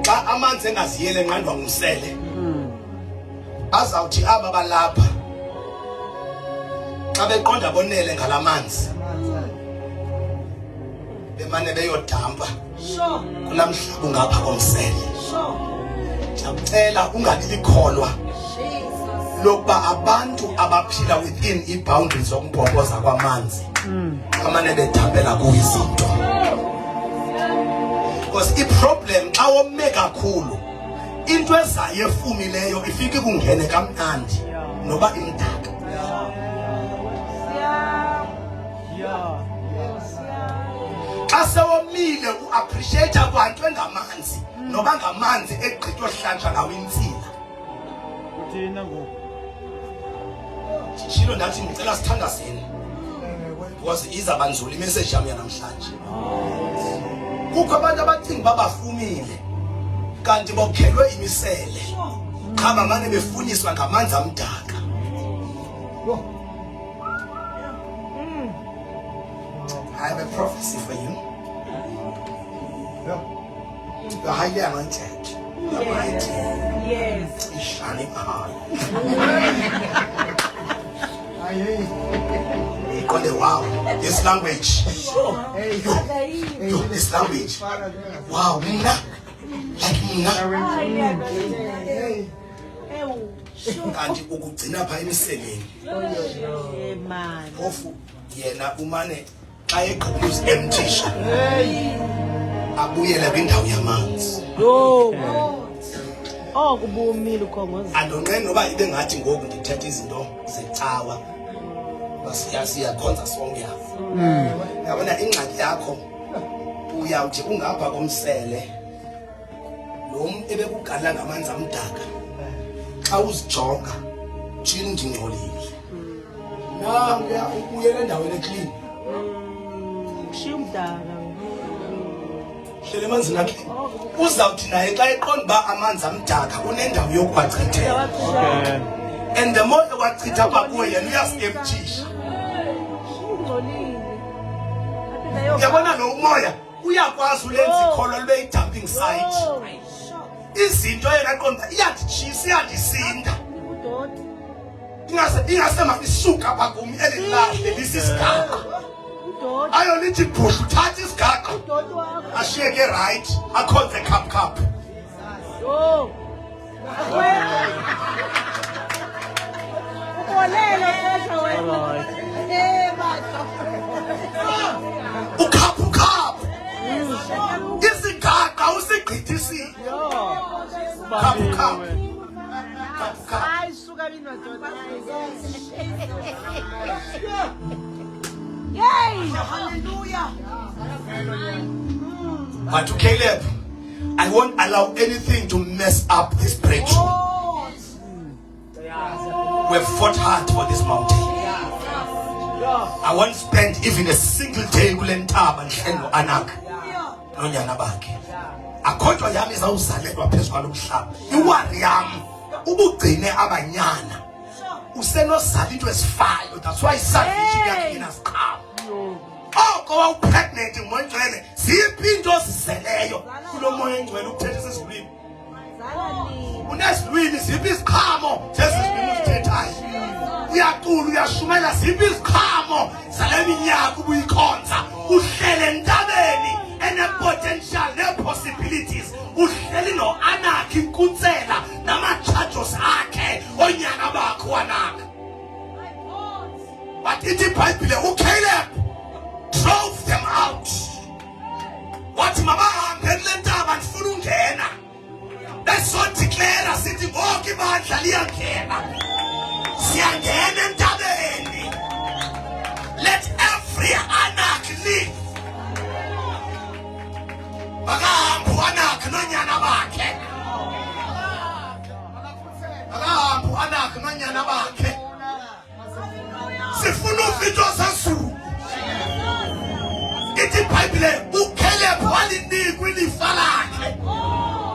Xa amanzi engaziyele enqandwa ngumsele azawuthi aba balapha xa beqonda bonele ngalamanzi bemane beyodampa kulamhlaba ungapha komsele ndiyakucela ungabi likholwa lokuba abantu abaphila within i-boundaries zokumbhobhoza kwamanzi amane bethambela kuyizinto because i-problem xa wome kakhulu into ezayo efumileyo ifike kungene kamnandi noba imdaka xa sewomile u-appreciate kwanto engamanzi noba ngamanzi egqitha ohlanjwa ngawo intsila shilo ndathi ngicela sithandazeni because izabanzula imessage yami yanamhlanje kukho abantu abacinga babafumile kanti bokhelwe imisele qha bamane befunyiswa ngamanzi amdaka I have a prophecy for you. You're highly anointed. You're mighty. Yes. You're shining high. You call it wow. This language. This language. Wow. Mna. Like mna. Kanti ukugcina pha emiseleni. Man. Phofu yena umane xa eqhubisa emthisha. Abuyele kwindawo yamanzi. Oh kubumile ukhongoza. Andonqeni noba ibe ngathi ngoku ndithetha izinto zecawa. Siyakhonza sonke apha. Yabona ingxaki yakho uyawuthi ungapha komsele. Lo muntu ebekugalela ngamanzi amdaka. Xa uzijonga thini ndingcolile. Na ubuyele endaweni eclean. Shimdala. Hlele emanzini akhe uzawuthi naye xa eqonda uba amanzi amdaka unendawo yokuwachithela and the more ewachitha kwakuwe yena uyasiemthisha uyabona lo umoya uyakwazi ulenza ikholo libe yi-dumping site izinto yena aqonda iyanditshisa iyandisinda ingasema isuka apha kumi elilahle lisisigaqa ayo lithi bhush uthatha isigaqa ashiyeke right akhonze khapkhaphu ukhaphukhaphu isigaqa usigqithisile khaphukhaphu But to Caleb, I won't allow anything to mess up this breakthrough. We've fought hard for this mountain. I won't spend even a single day kulentaba nhlelo anak nonyana bakhe. Akhonjwa yami izawuzalelwa phezu kwalomhlaba. Iwari yami ubugcine abanyana. Usenozala into esifayo. That's why salvation yakhe inasiqhamu. Oh, go pregnant ngongcwele. Ziphi into ozizeleyo kulo moya engcwele ukuthetha sesizulwini. Unesilwini ziphi isiqhamo sesizulwini usithethayo. Uyaqulu uyashumela ziphi isiqhamo zale minyaka ubuyikhonza. Uhlele entabeni ene-potential ne-possibilities. Uhleli no-Anak inkunsela nama-charges akhe onyaka bakho wanak. But ithi iBhayibhile uCaleb drove them out. Wathi mabahambe kule ntaba ndifuna ungena. Besodeclare sithi ngoku ibandla liyangena. Siyangena entabeni. Let every Anak leave. Bakahambe u-Anak nonyana bakhe. Bakahambe u-Anak nonyana bakhe. Sifuna uvinto zezulu. Ithi iBhayibhile uCaleb walinikwa ilifa lakhe.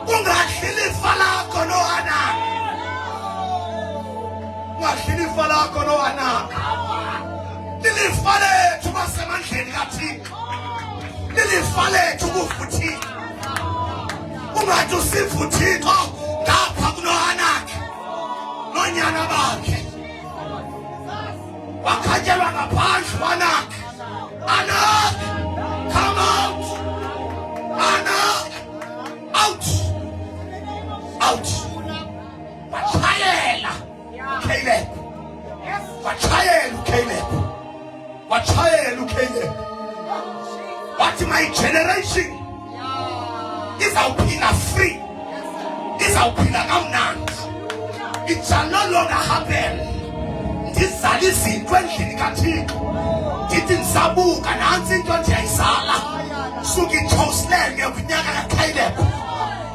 Ungahli ilifa lakho no-Anak. Ungahli ilifa lakho no-Anak. Lilifa lethu basemandleni kaThixo. Lilifa lethu kuvuthixo. Ungathi usivuthixo ngapha kuno-Anak nonyana bakhe. Wakhatyelwa ngaphandle u-Anak. Anak, come out! Anak! izawuphila free, izawuphila kamnandi. It shall no longer happen. Ndizala izinto endlini kaThixo, ndithi ndisabuka nantsi into ndiyayizala. Suka iToastland kwinyaka kaCaleb,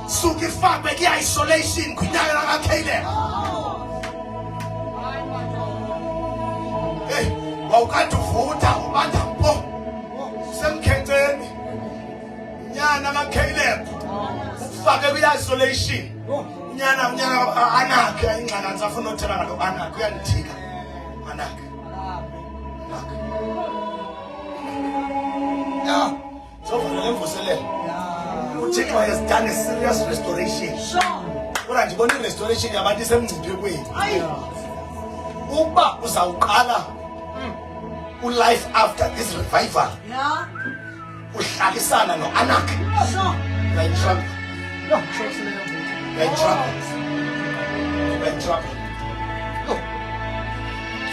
suka ifakwe kwi-isolation kwinyaka kaCaleb. Hey, wawukade uvutha ubanda mpo semkhenceni nyana kaCaleb ufake kwi-isolation. Nyana anakhe ingxaka ngisafuna uthela ngalo anakhe uyandithika anakhe. Yeah. So for the mvuselelo uThixo has done a serious restoration. Kodwa ndibona i-restoration yabantu isemngciphekweni. Uba uzawuqala u-life after this revival uhlalisana no-Anak, you're in trouble. No, trust me. You're in trouble. You're in trouble. No.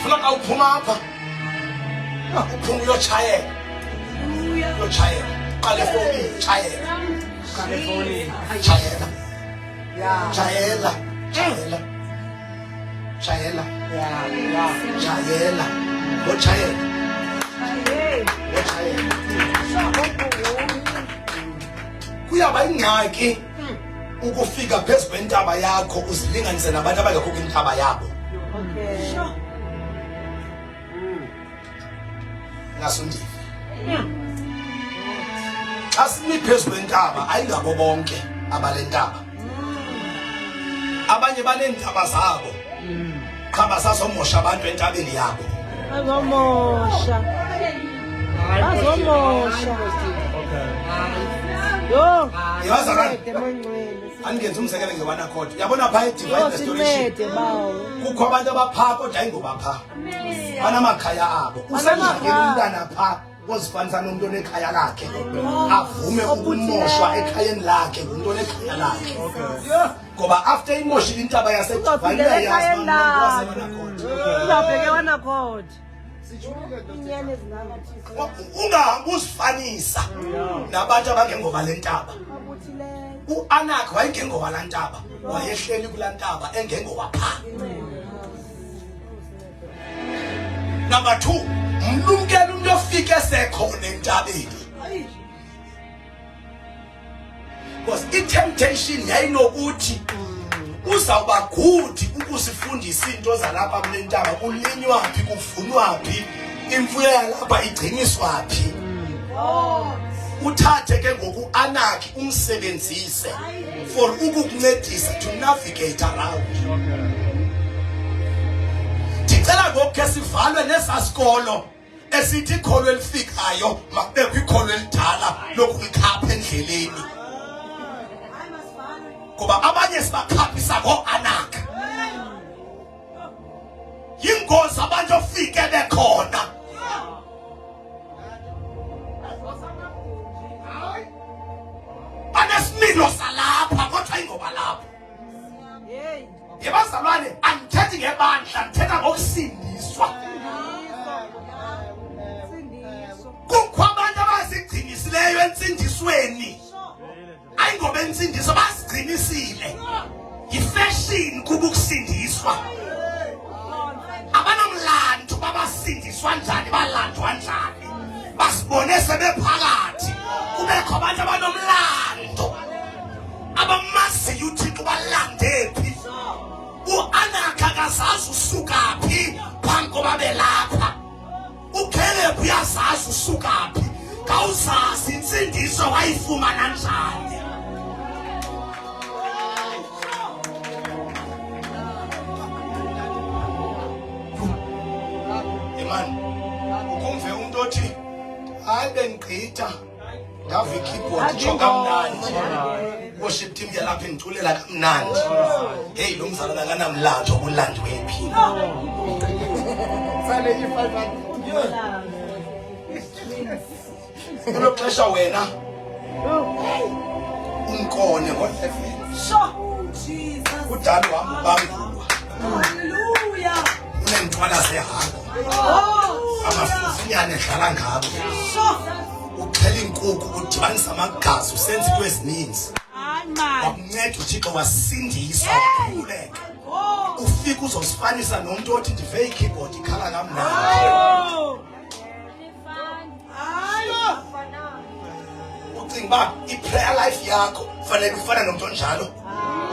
Funa ka uphuma apha. Uphuma uyotshayela. Uyotshayela. Qale foni tshayela. Tshayela. Yeah. Tshayela. Tshayela. Tshayela. Yeah. Tshayela. Ngotshayela. Ngotshayela. Kuyaba ingxaki ukufika phezu kwentaba yakho uzilinganise nabantu abangekho kwintaba yabo. Ngasundive. Xa simi phezu kwentaba ayingabo bonke abalentaba. Abanye baneentaba zabo. Qha basazomosha abantu entabeni yabo. Bazomosha. Yo. Yabazalwane. Angenza umzekelo ngewana khodi. Yabona pha e-Divine Restoration. Kukho abantu abapha kodwa ayingoba pha. Banamakhaya abo. Usenzakile umntana pha ozifanisa nomuntu onekhaya lakhe. Avume ukumoshwa ekhayeni lakhe ngumuntu onekhaya lakhe. Ngoba after imoshile intaba yaseDivine uyayazi umuntu wasebona khodi. Uzawubheke wana khodi. Ungahambi uzifanisa nabantu abangengoba lentaba. U-Anak wayengengoba lantaba, wayehleli kulantaba engengoba pha. Number 2, mlumkela umuntu ofike sekhona entabeni. Because i-temptation yayinokuthi uzawuba good ukusifundisa into zalapha kule ntaba, kulinywaphi, kuvunwaphi, imfuyo yalapha igciniswaphi. Uthathe ke ngoku Anak umsebenzise for ukukuncedisa to navigate around. Ndicela ngoku ke sivalwe nesasikolo esithi ikholo elifikayo makubekho ikholo elidala lokuyikhapha endleleni. Ngoba abanye sibakhaphisa ngo-Anak. Yingozi abantu ofike bekhona. Banesimilo salapha kodwa ayingoba lapho. Yebazalwane, andithethi ngebandla, ndithetha ngokusindiswa. Kukho abantu abazigcinisileyo entsindisweni. Ayingoba entsindiso bazigcinisile. Yifashion kuba ukusindiswa. Abanomlandu babasindiswa njani, balandwa njani. Basibone sebephakathi. Kubekho abantu abanomlando. Abamaziyo uThixo balande phi. U-Anak akazazi usuka phi phambi koba belapha. uCaleb uyazazi usuka phi. Kawuzazi insindiso wayifumana njani. Imani, ukumve umuntu othi hayi bengigqitha ndava ikeyboard jonga kamnandi. Worship team yalapha engiculela kamnandi. Hey lo mzalwana akanamlandu obulandiwe phi. Sale i-500. Kulo xesha wena unkone ngo-11 kudala uhamba ubangulwa. Hallelujah. Uneencwala zehagu amafufunyane edlala ngabo. Uxhela inkukhu udibanisa amagazi usenza into ezininzi. wakunceda uThixo wasindisa wakhululeka ufika uzosifanisa nomuntu othi ndive ikeyboard ikhala kamnandi ucinga uba i-prayer life yakho fanele ufana nomuntu onjalo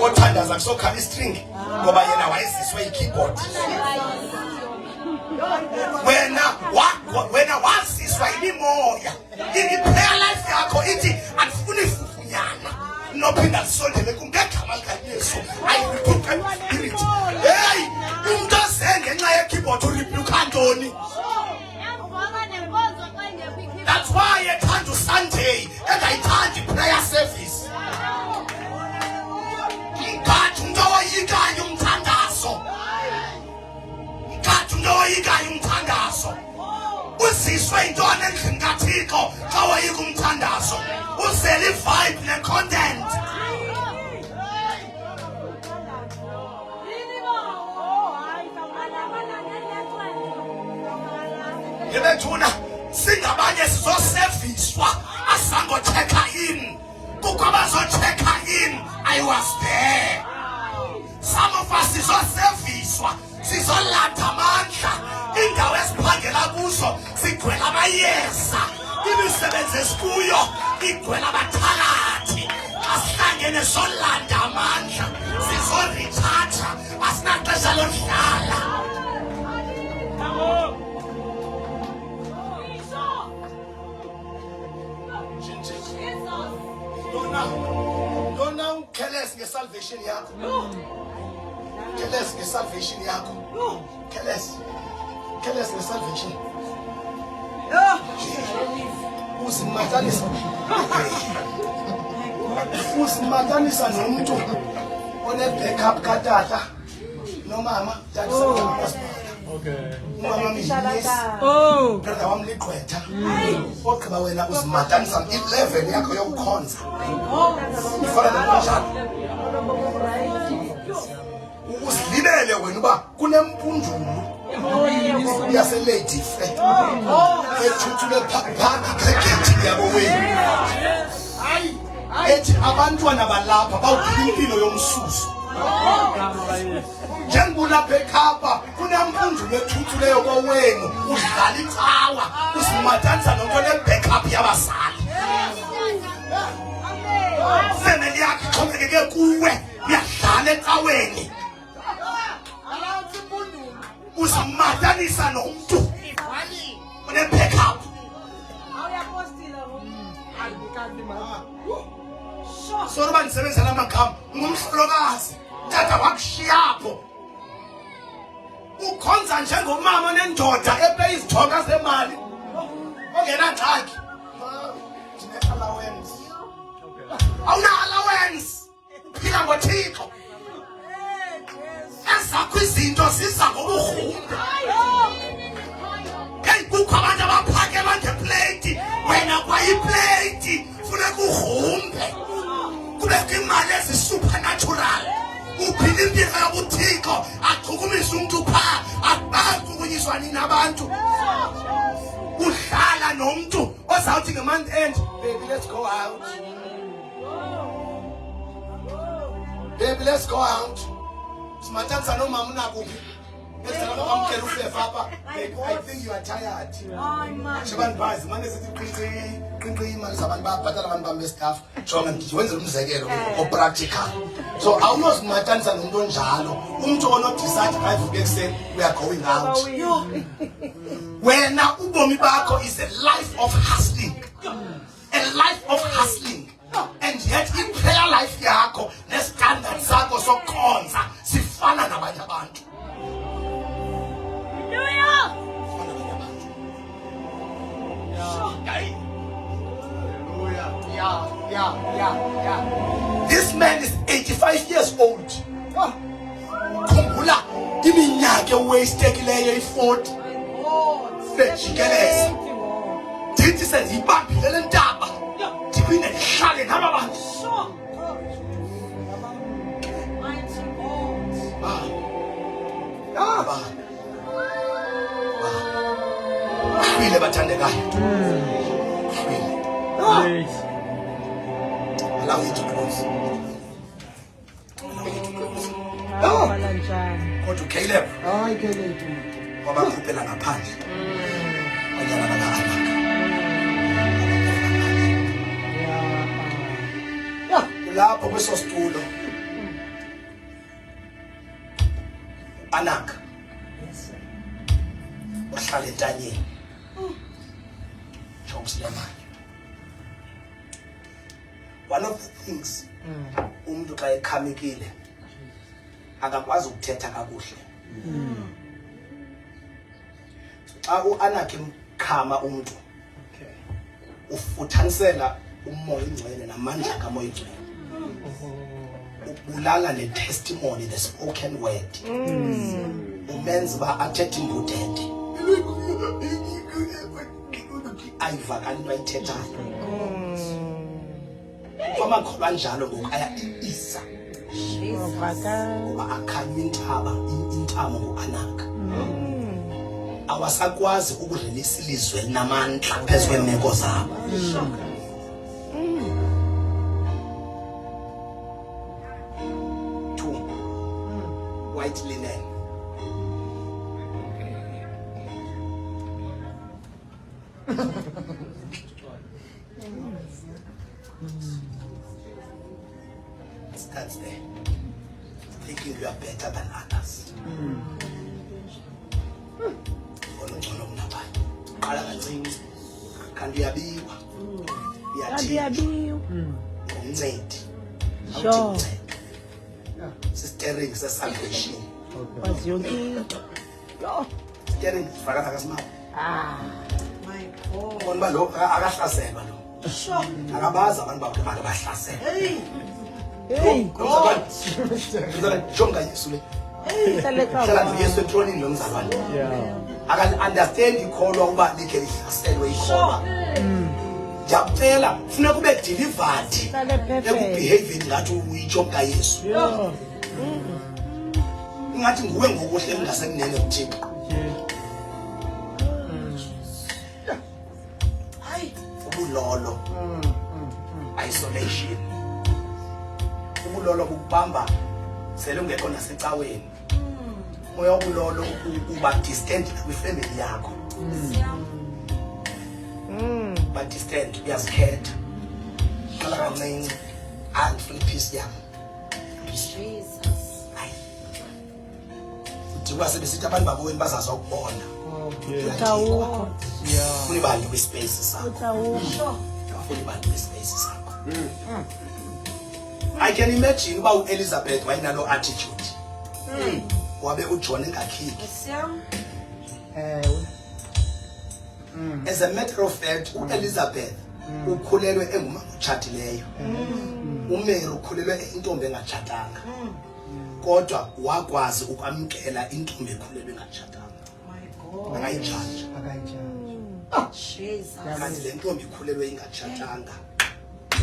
othandaza kusokhala istring ngoba yena wayeziswe ikeyboard wena waziswa imimoya i-prayer life yakho ithi andifuni ifufunyana nophinda lisondele ngegama likaYesu ayirebuke spirit hey umuntu oze ngenxa ye-keyboard urebuka ntoni. That's why ethanda uSunday engayithandi prayer service. Ngikhathi umuntu owoyikayo umthandazo. Ngikhathi umuntu owoyikayo umthandazo. Uziswe intoni endlini kaThixo xa woyika umthandazo. Uzele i-vibe ne-content. Yebethuna singabanye sizoserviswa asango check in kukho abazo-check in. I was there. Some of us sizoserviswa sizolanda amandla indawo esiphangela kuzo sigcwele amayeza imisebenzi esikuyo igcwele abathakathi asihlangene solanda amandla sizorecharge asinaxesha lodlala. Lona ukhelesi ngesalvation yakho. Kelesi ngesalvation yakho. Kelesi ngesalvation. Usimatanisa nomuntu one-backup katata nomama tata umama brother wami liqwetha ogqiba wena uzimatanisa i-level yakho yokukhonza ifana nokunjalo uzilibele wena uba kunempundulo yaseladife ethuthule phakaphaka krekhethi yabo wenu ethi abantwana balapha bawuphila impilo yomsusu njengulapha ekhapha kunempundulo ethuthuleyo kowenu udlala icawa uzimatanisa nonto ne-backup yabazali family yakho ixhomekeke kuwe uyadlala ecaweni uzimatanisa nomntu une-backup. Solo uba ndisebenzela amagama ngumhlolokazi tata wakushiyapho ukhonza njengomama onendoda epe izithoka zemali ongenangxaki ndine-allowance awuna-allowance uphila ngoThixo ezakho izinto ziza ngoburhumbe. Hey kukho abantu abaphakelwa ngeplate wena kwayiplate funeka ugrumbe kubekho imali ezi-supernatural uphila impilo yobuThixo achukumisa umntu phaa akubachukunyiswa nini abantu udlala nomntu ozawuthi nge-month end baby let's go out baby let's go out simatanisa nomama unakuphi ezalakwamkela ufefa apha baby I think you are tired abantu bazi mane sithi qinqi imali zabantu bayabhatala abantu bami bestaff jonga ndiwenzela umzekelo opractical so awunozimatanisa nomuntu onjalo umuntu onodecide 5 uke ekuseni we are going out wena ubomi bakho is a life of hustling and yet i-prayer life yakho ne-standard sakho sokukhonza sifana nabanye abantu. This man is 85 years old. Khumbula iminyaka ewastekileyo i-40 bejikeleza ndithi sendiyibambile le ntaba ndiphinde ndihlale naba bantu. Uhlwile bathandekayo, uhlwile. allow you to close. Awubhala njani? Kodwa uCaleb Hayi ke lethu. wabakhuphela ngaphandle. Wanyana baka-Anak. Yeah. Lapho kweso situlo Anak uhlala entanyeni Jobs-Lemane. One of the things umuntu xa ekhamekile akakwazi ukuthetha kakuhle. Xa uAnak emkhama umuntu ufuthanisela umoya ingcwele namandla kamoya ingcwele. Ubulala ne-testimony, the spoken word. Umenza uba athethe imbudede. Ayivakali into ayithethayo. Kwamakholwa njalo ngoku aya-isa. Ngoba akhanya intamo nguAnak. Awasakwazi ukurelisa ilizwe elinamandla phezu kweemeko zabo. White linen. Starts there. Thinking you are better than others. Ngcono kunabanye. Qala kancinci. Kanti uyabiwa. Yabiwa. Ngomncedi. Sure. Steering se-salvation. Wazi yonke into. Yo. Steering faka akasimama. My God. Bona uba lo akahlaselwa lo. Sure. Akabazi abantu abahlaselwa. Hey. Jonga Yesu le. Hlale Hlala ka. noYesu etronini nomzalwane. Aka-understand ikholwa uba likhe lihlaselwe ikholwa. Ndiyakucela funeka ube delivered Hlale perfect. ekubehaving ngathi uyijonga Yesu. Yo. Ingathi nguwe ngokuhle engasekunene kuThixo. Hayi. Ubulolo. Isolation. Ubulolo bukubamba sele ungekho nasecaweni. Moya ubulolo uba distant kwifamily yakho. Ba distant uyazikhetha. Qala kancinci andifuna peace yami. Jesus. Ndiba sebesithi abantu bakoweni bazaza ukubona. Utawukho. Ufuna ibantu kwispace sakho. Utawukho. Ufuna ibantu kwispace sakho. I can imagine uba uElizabeth wayinalo attitude. Wabe uJohn engakhiphi. Siyam. As a matter of fact, uElizabeth ukhulelwe engumama otshatileyo. uMary ukhulelwe intombi engatshatanga. Kodwa wakwazi ukwamkela intombi ekhulelwe engatshatanga. My God. Angayijudge. Jesus. Kanti le ntombi ikhulelwe ingatshatanga.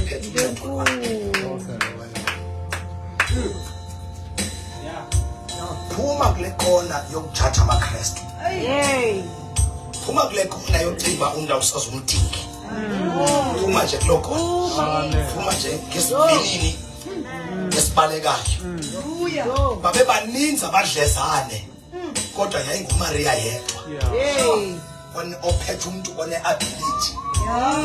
Iphethe umntwana wakhe. Phuma kule kona yokuthatha amaKristu. Hey. Phuma kule kona yokucinga umntu awusazumdingi. Phuma nje kuloko. Phuma nje ngesibinini esibalekayo. Hallelujah. Babe baninzi abadlezane. Kodwa yayinguMaria yedwa. Hey. Ophethe umuntu one-ability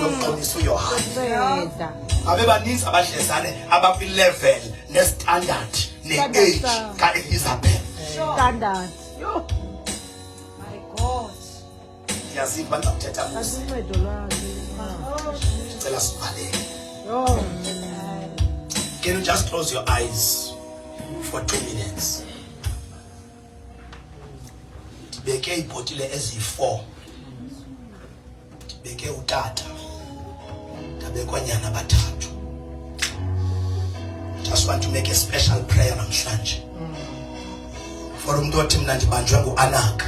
yokuqinisa uYohane. Seda. Babe baninzi abadlezane abakwi-level ne-standard ne-age ka-Elizabeth. Standard. Yo. My God. Ndiyaziva abantu bakuthetha kuze. Asincedo lwakhe. Ndicela sivalele. Yo. Can you just close your eyes for 2 minutes? Ndibeke iibhotile ezi-4. Ndibeke utata. Ndabekwa nyana bathathu. Just want to make a special prayer namhlanje. For umuntu othi mna ndibanjwe nguAnak.